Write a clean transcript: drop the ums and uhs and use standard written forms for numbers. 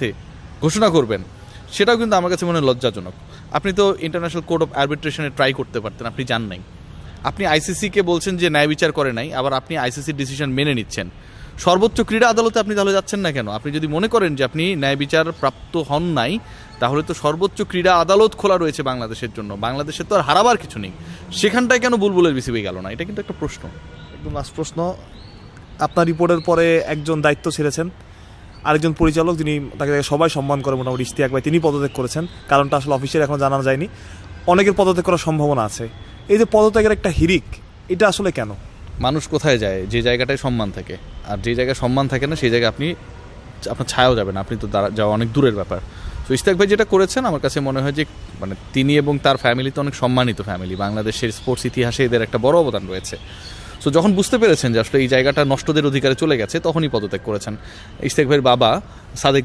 সাথে ঘোষণা করবেন, সেটাও কিন্তু আমার কাছে মনে হয় লজ্জাজনক। আপনি তো ইন্টারন্যাশনাল কোর্ট অফ আরবিট্রেশনে ট্রাই করতে পারতেন, আপনি যান নাই। আপনি আইসিসিকে বলছেন যে ন্যায় বিচার করে নাই, আবার আপনি আইসিসির ডিসিশন মেনে নিচ্ছেন। সর্বোচ্চ ক্রীড়া আদালতে আপনি তাহলে যাচ্ছেন না কেন? আপনি যদি মনে করেন যে আপনি ন্যায় বিচার প্রাপ্ত হন নাই, তাহলে তো সর্বোচ্চ ক্রীড়া আদালত খোলা রয়েছে বাংলাদেশের জন্য। বাংলাদেশের তো আর হারাবার কিছু নেই, সেখানটায় কেন বুলবুলের বিসিবি গেল না? এটা কিন্তু একটা প্রশ্ন। একদম লাস্ট প্রশ্ন, আপনার রিপোর্টের পরে একজন দায়িত্ব ছেড়েছেন, আরেকজন পরিচালক, যিনি তাকে সবাই সম্মান করে মোটামুটি, ইশতিয়াক ভাই, তিনি পদত্যাগ করেছেন। কারণটা আসলে অফিসিয়ালি এখনো জানানো যায়নি। অনেকের পদত্যাগ করার সম্ভাবনা আছে। এই যে পদত্যাগের একটা হিড়িক, এটা আসলে কেন? মানুষ কোথায় যায়? যে জায়গাটায় সম্মান থাকে। আর যে জায়গায় সম্মান থাকে না, সেই জায়গায় আপনার ছায়াও যাবে না, আপনি তো যাওয়া অনেক দূরের ব্যাপার। তো ইশতিয়াক ভাই যেটা করেছেন, আমার কাছে মনে হয় যে মানে তিনি এবং তার ফ্যামিলি তো অনেক সম্মানিত ফ্যামিলি, বাংলাদেশের স্পোর্টস ইতিহাসে এদের একটা বড় অবদান রয়েছে। সো যখন বুঝতে পেরেছেন যে আসলে এই জায়গাটা নষ্টদের অধিকারে চলে গেছে, তখনই পদত্যাগ করেছেন। ইশতিয়াক ভাইয়ের বাবা সাদেক